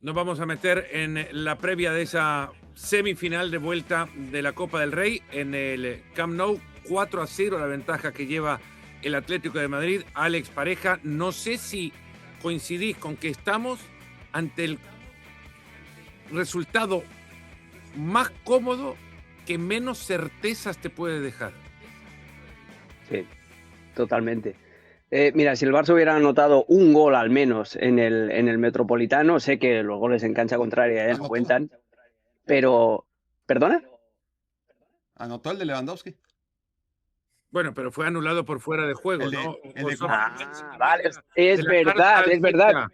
Nos vamos a meter en la previa de esa semifinal de vuelta de la Copa del Rey en el Camp Nou. 4-0 la ventaja que lleva el Atlético de Madrid. Alex Pareja, no sé si coincidís con que estamos ante el resultado más cómodo que menos certezas te puede dejar. Sí, totalmente. Mira, si el Barça hubiera anotado un gol al menos en el Metropolitano, sé que los goles en cancha contraria no Anotó. cuentan, pero... ¿Perdona? Anotó el de Lewandowski. Bueno, pero fue anulado por fuera de juego, El de- ¿no? el de- Vale, De es la carta verdad, al es verdad. Sevilla.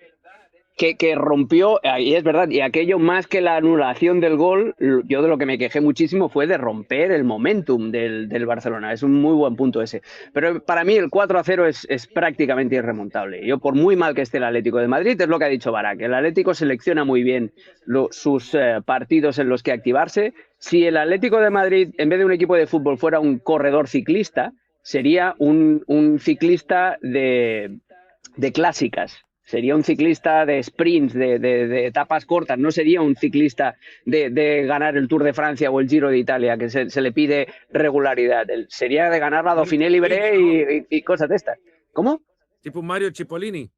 Que rompió, y es verdad, y aquello más que la anulación del gol, yo de lo que me quejé muchísimo fue de romper el momentum del Barcelona. Es un muy buen punto ese. Pero para mí el 4-0 es prácticamente irremontable. Yo, por muy mal que esté el Atlético de Madrid, es lo que ha dicho Barak. El Atlético selecciona muy bien sus partidos en los que activarse. Si el Atlético de Madrid, en vez de un equipo de fútbol, fuera un corredor ciclista, sería un ciclista de clásicas. Sería un ciclista de sprints, de etapas cortas, no sería un ciclista de ganar el Tour de Francia o el Giro de Italia, que se le pide regularidad. Sería de ganar la Mario Dauphiné Cipollini, Libre ¿no? y cosas de estas. ¿Cómo? Tipo Mario Cipollini.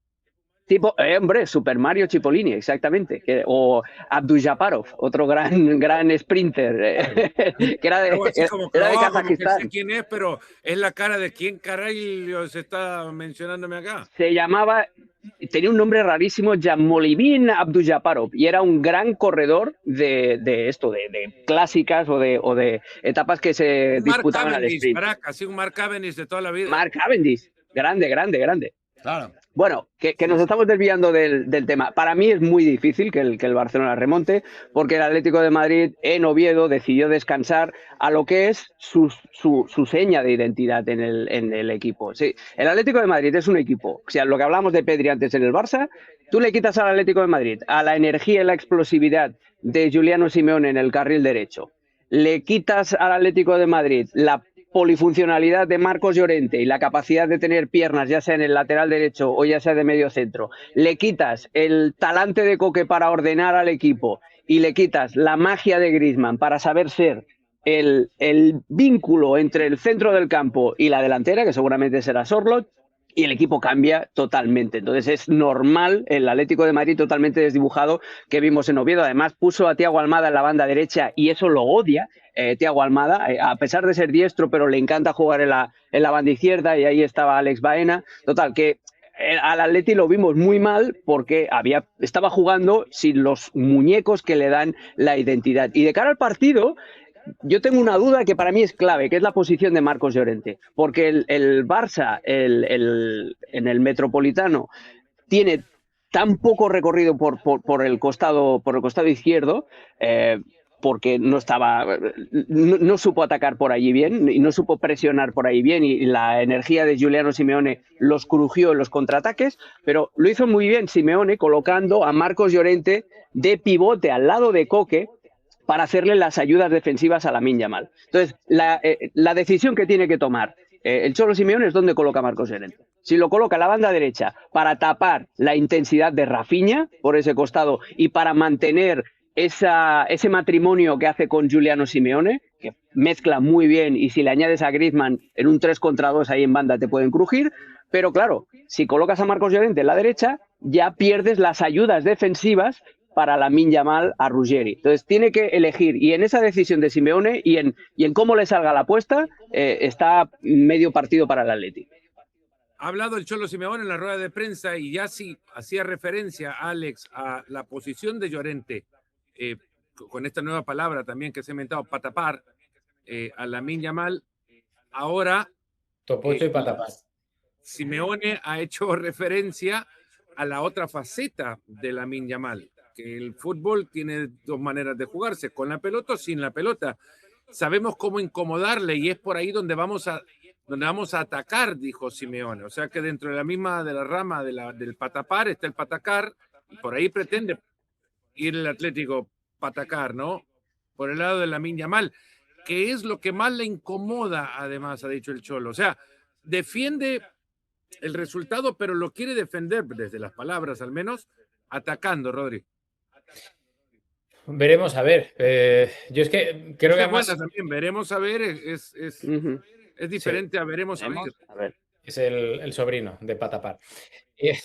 Tipo, hombre, Super Mario Cipollini, exactamente. O Abdul-Jabbarov, otro gran sprinter, que Algo así como que, era de como que sé Kazajistán. quién es, pero es la cara de quién caray se está mencionándome acá. Se llamaba, tenía un nombre rarísimo, Jamolidin Abdul-Jabbarov, y era un gran corredor de esto, de clásicas o de etapas que se Un Mark disputaban al Cavendish, sprint. Barack, así un Mark Cavendish de toda la vida. Mark Cavendish, grande. Claro. Bueno, que nos estamos desviando del tema. Para mí es muy difícil que el Barcelona remonte, porque el Atlético de Madrid en Oviedo decidió descansar a lo que es su seña de identidad en el equipo. Sí, el Atlético de Madrid es un equipo, o sea, lo que hablamos de Pedri antes en el Barça, tú le quitas al Atlético de Madrid a la energía y la explosividad de Giuliano Simeone en el carril derecho, le quitas al Atlético de Madrid la polifuncionalidad de Marcos Llorente y la capacidad de tener piernas, ya sea en el lateral derecho o ya sea de medio centro, le quitas el talante de Coque para ordenar al equipo y le quitas la magia de Griezmann para saber ser el vínculo entre el centro del campo y la delantera, que seguramente será Sorloth, y el equipo cambia totalmente. Entonces es normal el Atlético de Madrid totalmente desdibujado que vimos en Oviedo. Además puso a Thiago Almada en la banda derecha y eso lo odia. Thiago Almada, a pesar de ser diestro, pero le encanta jugar en la banda izquierda y ahí estaba Alex Baena. Total, que al Atleti lo vimos muy mal porque estaba jugando sin los muñecos que le dan la identidad. Y de cara al partido, yo tengo una duda que para mí es clave, que es la posición de Marcos Llorente, porque el Barça en el Metropolitano tiene tan poco recorrido por el costado izquierdo, porque no supo atacar por allí bien y no supo presionar por ahí bien y la energía de Giuliano Simeone los crujió en los contraataques, pero lo hizo muy bien Simeone colocando a Marcos Llorente de pivote al lado de Coque para hacerle las ayudas defensivas a Lamine Yamal. Entonces, la decisión que tiene que tomar el Cholo Simeone es dónde coloca a Marcos Llorente. Si lo coloca a la banda derecha para tapar la intensidad de Rafinha por ese costado y para mantener ese matrimonio que hace con Giuliano Simeone, que mezcla muy bien y si le añades a Griezmann en un 3 contra 2 ahí en banda te pueden crujir, pero claro, si colocas a Marcos Llorente en la derecha, ya pierdes las ayudas defensivas para Lamine Yamal a Ruggeri. Entonces tiene que elegir y en esa decisión de Simeone y en cómo le salga la apuesta está medio partido para el Atlético. Ha hablado el Cholo Simeone en la rueda de prensa y ya sí hacía referencia, Alex, a la posición de Llorente, con esta nueva palabra también que se ha inventado, patapar, a Lamine Yamal. Ahora, Topocho y patapás. Simeone ha hecho referencia a la otra faceta de Lamine Yamal, que el fútbol tiene dos maneras de jugarse, con la pelota o sin la pelota. Sabemos cómo incomodarle y es por ahí donde vamos a atacar, dijo Simeone. O sea que dentro de la misma de la rama del patapar está el patacar y por ahí pretende ir el Atlético patacar, ¿no? Por el lado de Lamine Yamal, que es lo que más le incomoda, además, ha dicho el Cholo. O sea, defiende el resultado, pero lo quiere defender desde las palabras al menos, atacando, Rodri. Veremos a ver. Yo es que creo que Esa es además buena también, veremos a ver, Ujú. es sí, diferente a veremos a ver. Veremos, a ver. es el sobrino de Patapar. Eh,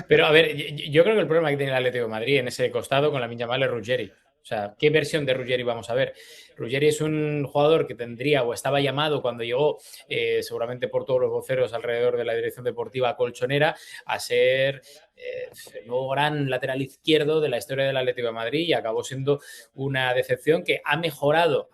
pero a ver, yo creo que el problema que tiene el Atlético de Madrid en ese costado con la Yamal es Ruggeri. O sea, ¿qué versión de Ruggeri vamos a ver? Ruggeri es un jugador que tendría o estaba llamado cuando llegó, seguramente por todos los voceros alrededor de la dirección deportiva colchonera, a ser el nuevo gran lateral izquierdo de la historia del Atlético de Madrid y acabó siendo una decepción que ha mejorado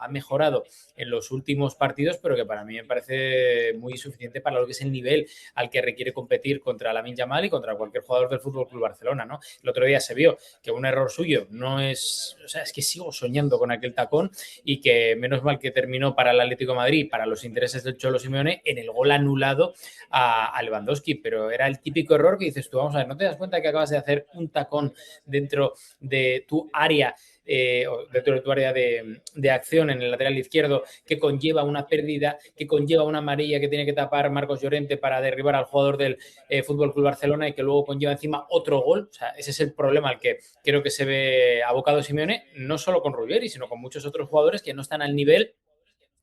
en los últimos partidos, pero que para mí me parece muy insuficiente para lo que es el nivel al que requiere competir contra Lamine Yamal y contra cualquier jugador del Fútbol Club Barcelona, ¿no? El otro día se vio que un error suyo no es, o sea, es que sigo soñando con aquel tacón y que menos mal que terminó para el Atlético de Madrid, para los intereses del Cholo Simeone, en el gol anulado a Lewandowski, pero era el típico error que dices tú, vamos a ver, ¿no te das cuenta que acabas de hacer un tacón dentro de tu área? Dentro de tu área de acción en el lateral izquierdo, que conlleva una pérdida, que conlleva una amarilla que tiene que tapar Marcos Llorente para derribar al jugador del Fútbol Club Barcelona y que luego conlleva encima otro gol. O sea, ese es el problema al que creo que se ve abocado Simeone, no solo con Ruggeri, sino con muchos otros jugadores que no están al nivel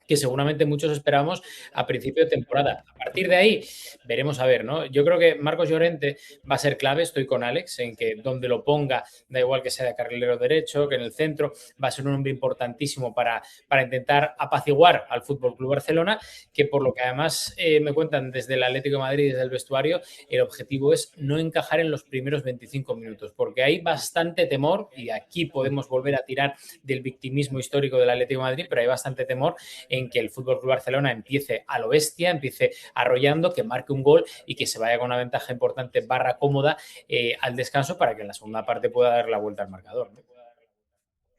que seguramente muchos esperamos a principio de temporada. A partir de ahí, veremos a ver, ¿no? Yo creo que Marcos Llorente va a ser clave, estoy con Alex, en que donde lo ponga, da igual que sea de carrilero derecho, que en el centro, va a ser un hombre importantísimo para intentar apaciguar al Fútbol Club Barcelona, que por lo que además me cuentan desde el Atlético de Madrid, desde el vestuario, el objetivo es no encajar en los primeros 25 minutos, porque hay bastante temor, y aquí podemos volver a tirar del victimismo histórico del Atlético de Madrid, pero hay bastante temor en que el Fútbol Club Barcelona empiece a lo bestia, empiece arrollando, que marque un gol y que se vaya con una ventaja importante barra cómoda al descanso para que en la segunda parte pueda dar la vuelta al marcador, ¿no?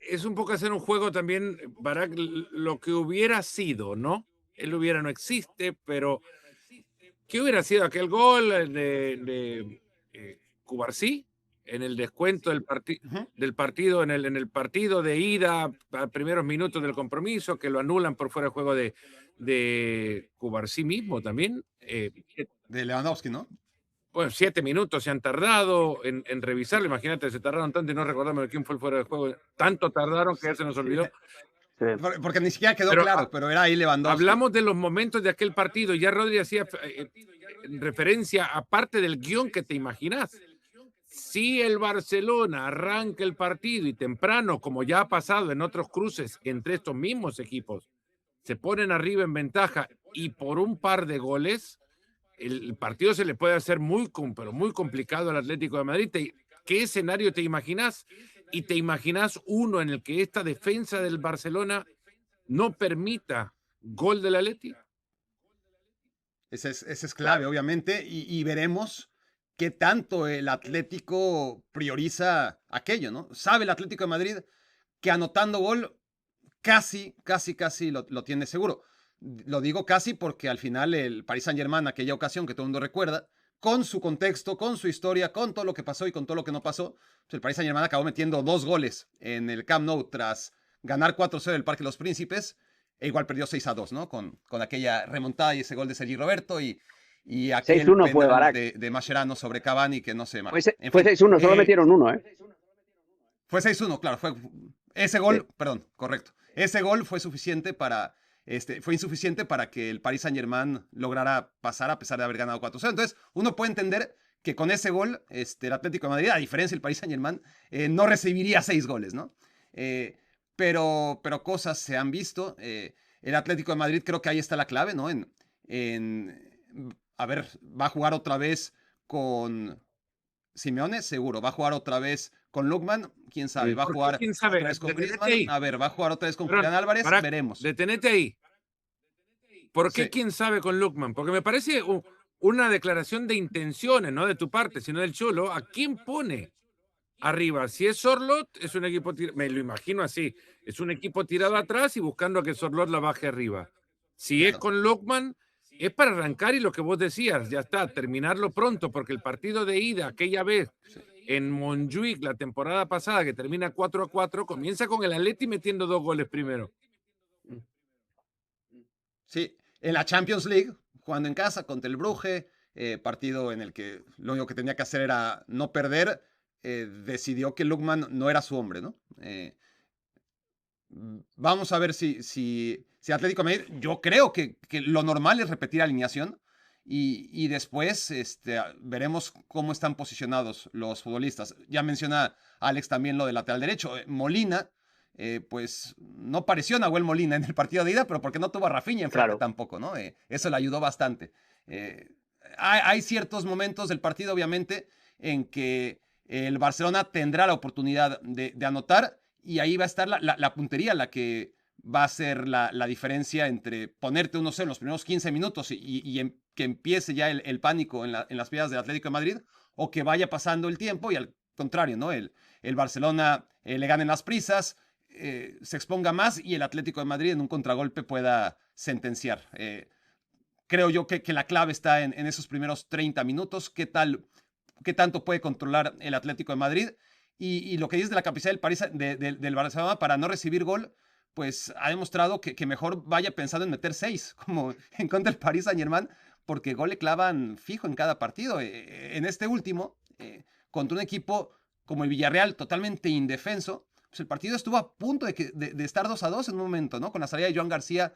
Es un poco hacer un juego también, Barak, lo que hubiera sido, ¿no? El hubiera no existe, pero ¿qué hubiera sido aquel gol de Cubarsí en el descuento del partido, en el partido de ida, a primeros minutos del compromiso, que lo anulan por fuera de juego de Cubarsí mismo también? De Lewandowski, ¿no? Bueno, 7 minutos se han tardado en revisarlo. Imagínate, se tardaron tanto y no recordamos de quién fue el fuera de juego. Tanto tardaron que ya se nos olvidó. Sí. Porque ni siquiera quedó Pero, claro, pero era ahí Lewandowski. Hablamos de los momentos de aquel partido. Ya Rodri hacía referencia, aparte del guión que te imaginas. Si el Barcelona arranca el partido y temprano, como ya ha pasado en otros cruces entre estos mismos equipos, se ponen arriba en ventaja y por un par de goles, el partido se le puede hacer pero muy complicado al Atlético de Madrid. ¿Qué escenario te imaginas? Y te imaginas uno en el que esta defensa del Barcelona no permita gol del Atlético. Ese es clave, obviamente, y veremos qué tanto el Atlético prioriza aquello, ¿no? Sabe el Atlético de Madrid que anotando gol casi lo tiene seguro. Lo digo casi porque al final el Paris Saint-Germain, aquella ocasión que todo el mundo recuerda, con su contexto, con su historia, con todo lo que pasó y con todo lo que no pasó, pues el Paris Saint-Germain acabó metiendo 2 goles en el Camp Nou tras ganar 4-0 el Parque de los Príncipes, e igual perdió 6-2, ¿no? Con aquella remontada y ese gol de Sergi Roberto y aquel 6-1 fue, penal Barak. de Mascherano sobre Cavani que no sé. Fue En 6-1, solo metieron uno, ¿eh? Fue 6-1, claro. Ese gol, perdón, correcto. Ese gol fue suficiente fue insuficiente para que el Paris Saint-Germain lograra pasar a pesar de haber ganado 4-0. Entonces, uno puede entender que con ese gol, el Atlético de Madrid, a diferencia del Paris Saint-Germain, no recibiría 6 goles, ¿no? Pero cosas se han visto. El Atlético de Madrid creo que ahí está la clave, ¿no? A ver, va a jugar otra vez con Simeone, seguro. Va a jugar otra vez con Lookman, quién sabe. Va a jugar ¿Quién sabe? otra vez con Detenete Griezmann. ahí. A ver, va a jugar otra vez con Perdón, Julián Álvarez. Barak, Veremos. Detenete ahí. ¿Por qué Sí. quién sabe con Lookman? Porque me parece una declaración de intenciones, no de tu parte, sino del Cholo. ¿A quién pone arriba? Si es Sorlot, es un equipo, me lo imagino así, es un equipo tirado atrás y buscando a que Sorlot la baje arriba. Si es con Lookman, es para arrancar y lo que vos decías, ya está, terminarlo pronto, porque el partido de ida, aquella vez en Montjuic la temporada pasada, que termina 4-4, comienza con el Atleti metiendo 2 goles primero. Sí, en la Champions League, jugando en casa contra el Brugge, partido en el que lo único que tenía que hacer era no perder. decidió que Lookman no era su hombre, ¿no? Vamos a ver si Atlético de Madrid, yo creo que lo normal es repetir alineación y después veremos cómo están posicionados los futbolistas. Ya menciona Alex también lo del lateral derecho. Molina, pues no pareció Nahuel Molina en el partido de ida, pero porque no tuvo a Rafinha enfrente tampoco, ¿no? Eso le ayudó bastante. Hay ciertos momentos del partido, obviamente, en que el Barcelona tendrá la oportunidad de anotar y ahí va a estar la puntería, la que va a ser la diferencia entre ponerte 1-0 en los primeros 15 minutos y que empiece ya el pánico en las filas del Atlético de Madrid, o que vaya pasando el tiempo y al contrario, ¿no? El Barcelona le gane las prisas, se exponga más y el Atlético de Madrid en un contragolpe pueda sentenciar. Creo yo que la clave está en esos primeros 30 minutos. ¿Qué tanto puede controlar el Atlético de Madrid? Y lo que dices de la capacidad del Barcelona para no recibir gol, pues ha demostrado que mejor vaya pensando en meter 6, como en contra del Paris Saint-Germain, porque gol le clavan fijo en cada partido. En este último, contra un equipo como el Villarreal, totalmente indefenso, pues el partido estuvo a punto de estar 2-2 en un momento, ¿no? Con la salida de Joan García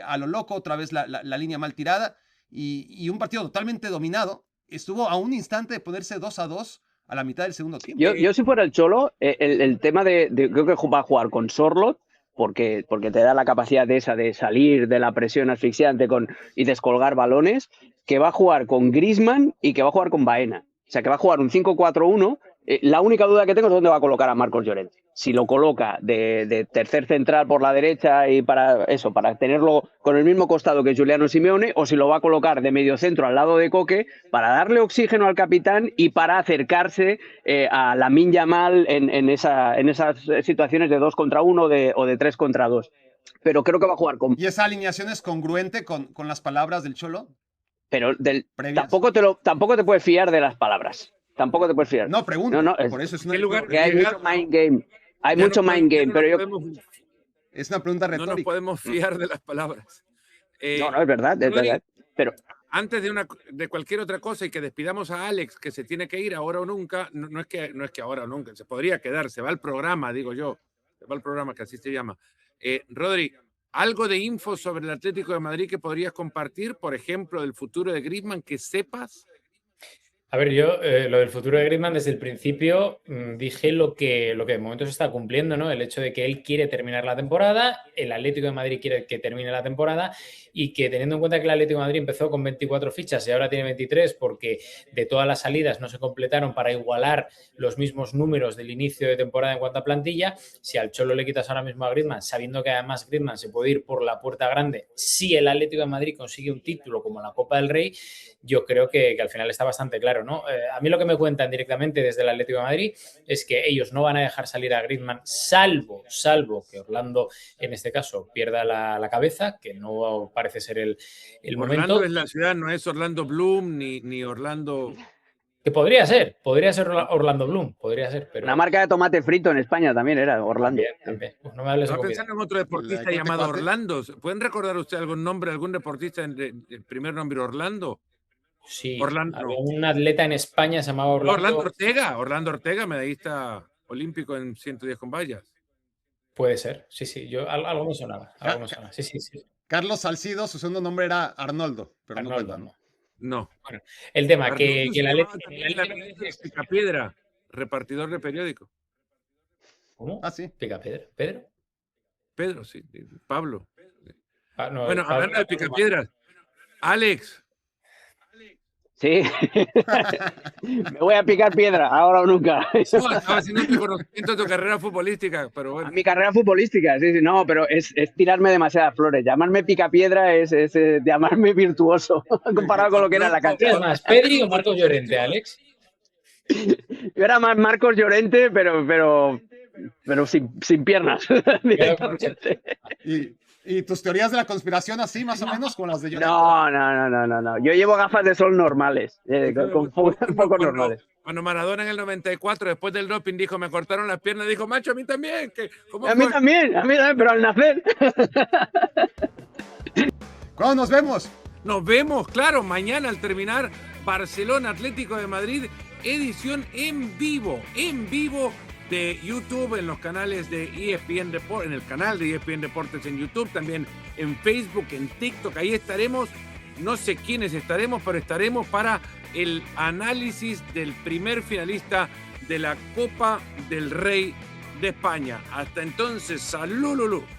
a lo loco, otra vez la línea mal tirada, y un partido totalmente dominado. Estuvo a un instante de ponerse 2-2 a la mitad del segundo tiempo. Yo si fuera el Cholo, el tema creo que va a jugar con Sorloth, porque te da la capacidad de salir de la presión asfixiante y descolgar balones, que va a jugar con Griezmann y que va a jugar con Baena. O sea, que va a jugar un 5-4-1. La única duda que tengo es dónde va a colocar a Marcos Llorente. Si lo coloca de tercer central por la derecha y para tenerlo con el mismo costado que Giuliano Simeone, o si lo va a colocar de medio centro al lado de Coque para darle oxígeno al capitán y para acercarse a Lamine Yamal en esas situaciones de 2 contra 1 o de 3 contra 2. Pero creo que va a jugar con... ¿Y esa alineación es congruente con las palabras del Cholo? Pero tampoco te puedes fiar de las palabras. Tampoco te puedes fiar. No, pregunto. No, por eso es una... que hay mucho mind game. Hay mucho mind game, pero es una pregunta retórica. No nos podemos fiar de las palabras. No, es verdad. Pero antes de cualquier otra cosa y que despidamos a Alex, que se tiene que ir ahora o nunca, no es que ahora o nunca, se podría quedar, se va al programa, digo yo, se va al programa, que así se llama. Rodri, ¿algo de info sobre el Atlético de Madrid que podrías compartir, por ejemplo, del futuro de Griezmann, que sepas? A ver, yo lo del futuro de Griezmann desde el principio dije lo que de momento se está cumpliendo, ¿no? El hecho de que él quiere terminar la temporada, el Atlético de Madrid quiere que termine la temporada y que teniendo en cuenta que el Atlético de Madrid empezó con 24 fichas y ahora tiene 23 porque de todas las salidas no se completaron para igualar los mismos números del inicio de temporada en cuanto a plantilla, si al Cholo le quitas ahora mismo a Griezmann, sabiendo que además Griezmann se puede ir por la puerta grande, si el Atlético de Madrid consigue un título como la Copa del Rey, yo creo que al final está bastante claro, ¿no? A mí lo que me cuentan directamente desde el Atlético de Madrid es que ellos no van a dejar salir a Griezmann salvo que Orlando en este caso pierda la cabeza, que no parece ser el momento. Orlando es la ciudad, no es Orlando Bloom ni Orlando... Que podría ser Orlando Bloom, podría ser. Pero... Una marca de tomate frito en España también era Orlando. También. Pues no me hables Estaba pensando en otro deportista llamado Orlando. ¿Pueden recordar usted algún deportista el primer nombre Orlando? Sí, Orlando. Había un atleta en España se llamaba Orlando. Orlando Ortega, medallista olímpico en 110 con vallas. Puede ser, sí, algo me sonaba. Sí. Carlos Salcido, su segundo nombre era Arnoldo, pero Arnoldo, no. Bueno, el tema Arnoldo que el Atlético... Picapiedra, repartidor de periódico. ¿Cómo? Ah, sí. ¿Picapiedra? ¿Pedro? Pedro, sí. Pablo. No, bueno, hablando de Picapiedras. Alex. Sí. Me voy a picar piedra, ahora o nunca. Estaba haciendo un reconocimiento de tu carrera futbolística, pero bueno. Mi carrera futbolística, sí, no, pero es tirarme demasiadas flores. Llamarme picapiedra es llamarme virtuoso, comparado con lo que era la cancha. ¿Qué más, Pedri o Marcos Llorente, Alex? Yo era más Marcos Llorente, pero sin piernas. ¿Y tus teorías de la conspiración así, más o menos, con las de Llorente? No. Yo llevo gafas de sol normales, con pocos normales. Cuando Maradona en el 94, después del doping, dijo, me cortaron las piernas, dijo, macho, a mí también. A mí también, pero al nacer. ¿Cuándo nos vemos? Nos vemos, claro, mañana al terminar Barcelona Atlético de Madrid edición en vivo de YouTube, en los canales de ESPN Report, en el canal de ESPN Deportes en YouTube, también en Facebook, en TikTok. Ahí estaremos, no sé quiénes estaremos, pero estaremos para el análisis del primer finalista de la Copa del Rey de España. Hasta entonces, salud, Lulú.